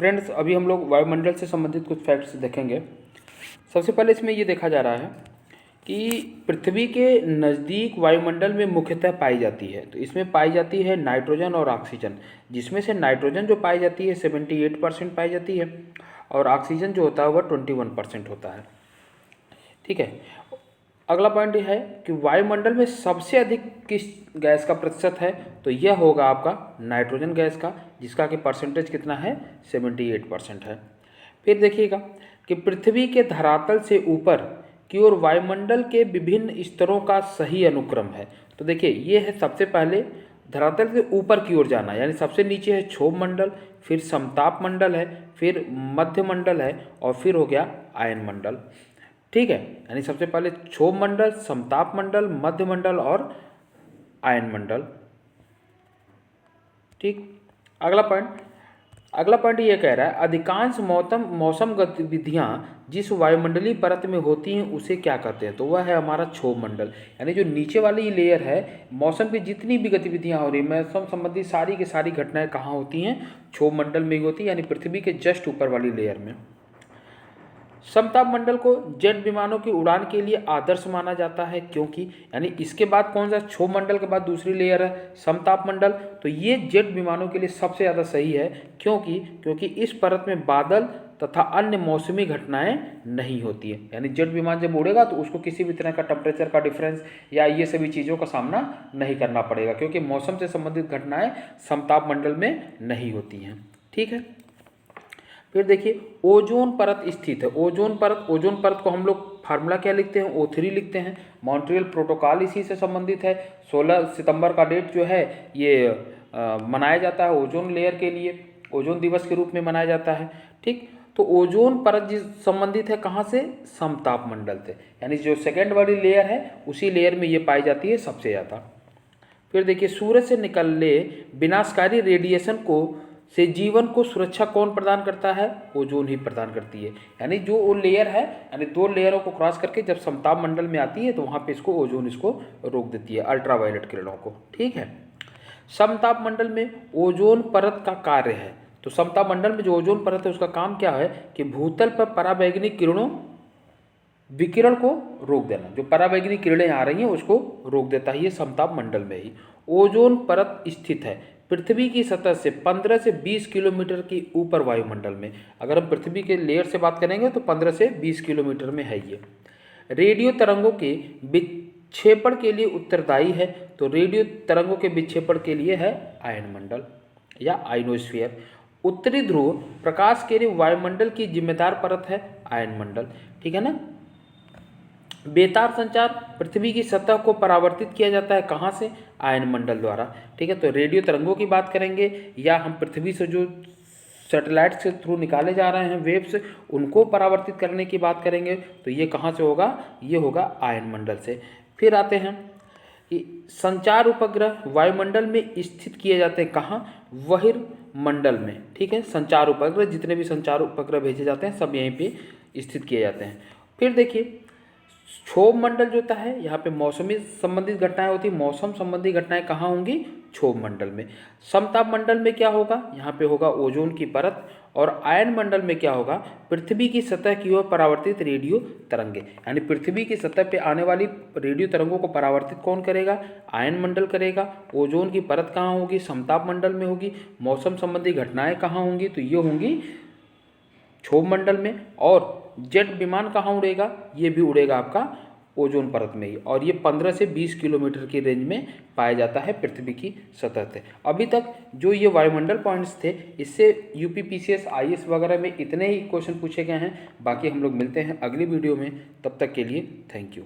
Friends, अभी हम लोग वायुमंडल से संबंधित कुछ फैक्ट्स देखेंगे। सबसे पहले इसमें ये देखा जा रहा है कि पृथ्वी के नज़दीक वायुमंडल में मुख्यतः पाई जाती है। तो इसमें पाई जाती है नाइट्रोजन और ऑक्सीजन, जिसमें से नाइट्रोजन जो पाई जाती है 78% पाई जाती है और ऑक्सीजन जो होता है वह 21% होता है। ठीक है। अगला पॉइंट यह है कि वायुमंडल में सबसे अधिक किस गैस का प्रतिशत है, तो यह होगा आपका नाइट्रोजन गैस का, जिसका कि परसेंटेज कितना है 78% है। फिर देखिएगा कि पृथ्वी के धरातल से ऊपर की ओर वायुमंडल के विभिन्न स्तरों का सही अनुक्रम है। तो देखिए ये है सबसे पहले धरातल से ऊपर की ओर जाना, यानी सबसे नीचे है क्षोभ मंडल, फिर समताप मंडल है, फिर मध्य मंडल है और फिर हो गया आयन मंडल। ठीक है, यानी सबसे पहले क्षोभ मंडल, समताप मंडल, मध्य मंडल और आयन मंडल। ठीक। अगला पॉइंट ये कह रहा है अधिकांश मौसम गतिविधियां जिस वायुमंडलीय परत में होती हैं उसे क्या कहते हैं, तो वह है हमारा क्षोभ मंडल। यानी जो नीचे वाली लेयर है, मौसम की जितनी भी गतिविधियां हो रही, मौसम संबंधी सारी की सारी घटनाएं कहाँ होती हैं, क्षोभ मंडल में ही होती है, यानी पृथ्वी के जस्ट ऊपर वाली लेयर में। समताप मंडल को जेट विमानों की उड़ान के लिए आदर्श माना जाता है, क्योंकि यानी इसके बाद कौन सा, क्षोभ मंडल के बाद दूसरी लेयर है समताप मंडल, तो ये जेट विमानों के लिए सबसे ज़्यादा सही है। क्योंकि इस परत में बादल तथा अन्य मौसमी घटनाएं नहीं होती है। यानी जेट विमान जब उड़ेगा तो उसको किसी भी तरह का टेम्परेचर का डिफरेंस या ये सभी चीज़ों का सामना नहीं करना पड़ेगा, क्योंकि मौसम से संबंधित घटनाएं समताप मंडल में नहीं होती हैं। ठीक है। फिर देखिए ओजोन परत स्थित है। ओजोन परत को हम लोग फार्मूला क्या लिखते हैं, O3 लिखते हैं। मॉन्ट्रियल प्रोटोकॉल इसी से संबंधित है। 16 सितंबर का डेट जो है ये मनाया जाता है ओजोन लेयर के लिए, ओजोन दिवस के रूप में मनाया जाता है। ठीक। तो ओजोन परत जिस संबंधित है कहाँ से, समताप मंडल से, यानी जो सेकेंड वाली लेयर है उसी लेयर में ये पाई जाती है सबसे ज़्यादा। फिर देखिए सूरज से निकलने विनाशकारी रेडिएशन को से जीवन को सुरक्षा कौन प्रदान करता है, ओजोन ही प्रदान करती है। यानी जो वो लेयर है, यानी दो लेयरों को क्रॉस करके जब समताप मंडल में आती है तो वहाँ पे इसको ओजोन इसको रोक देती है, अल्ट्रावायलेट किरणों को। ठीक है। समताप मंडल में ओजोन परत का कार्य है, तो समताप मंडल में जो ओजोन परत है उसका काम क्या है कि भूतल पर पराबैंगनी किरणों विकिरण को रोक देना। जो पराबैंगनी किरणें आ रही हैं उसको रोक देता है ये समताप मंडल में ही। ओजोन परत स्थित है पृथ्वी की सतह से 15 से 20 किलोमीटर की ऊपर वायुमंडल में। अगर हम पृथ्वी के लेयर से बात करेंगे तो 15 से 20 किलोमीटर में है ये। रेडियो तरंगों के विक्षेपण के लिए उत्तरदायी है, तो रेडियो तरंगों के विक्षेपण के लिए है आयन मंडल या आयनोस्फीयर। उत्तरी ध्रुव प्रकाश के लिए वायुमंडल की जिम्मेदार परत है आयन मंडल। ठीक है ना। बेतार संचार पृथ्वी की सतह को परावर्तित किया जाता है कहाँ से, आयन मंडल द्वारा। ठीक है। तो रेडियो तरंगों की बात करेंगे या हम पृथ्वी से जो सैटेलाइट के थ्रू निकाले जा रहे हैं वेव्स, उनको परावर्तित करने की बात करेंगे तो ये कहाँ से होगा, ये होगा आयन मंडल से। फिर आते हैं कि संचार उपग्रह वायुमंडल में स्थित किए जाते हैं कहाँ, बहिर्मंडल में। ठीक है। संचार उपग्रह, जितने भी संचार उपग्रह भेजे जाते हैं सब यहीं पे स्थित किए जाते हैं। फिर देखिए क्षोभ मंडल जो होता है यहाँ पे मौसमी संबंधित घटनाएं होती है। मौसम संबंधी घटनाएं कहाँ होंगी, क्षोभ मंडल में। समताप मंडल में क्या होगा, यहाँ पे होगा ओजोन की परत। और आयन मंडल में क्या होगा, पृथ्वी की सतह की ओर परावर्तित रेडियो तरंगे। यानी पृथ्वी की सतह पे आने वाली रेडियो तरंगों को परावर्तित कौन करेगा, आयन मंडल करेगा। ओजोन की परत कहाँ होगी, समताप मंडल में होगी। मौसम संबंधी घटनाएं कहाँ होंगी, तो ये होंगी क्षोभ मंडल में। और जेट विमान कहाँ उड़ेगा, ये भी उड़ेगा आपका ओजोन परत में ही, और ये 15 से 20 किलोमीटर की रेंज में पाया जाता है पृथ्वी की सतह से। अभी तक जो ये वायुमंडल पॉइंट्स थे इससे यूपीपीसीएस आईएएस वगैरह में इतने ही क्वेश्चन पूछे गए हैं। बाकी हम लोग मिलते हैं अगली वीडियो में, तब तक के लिए थैंक यू।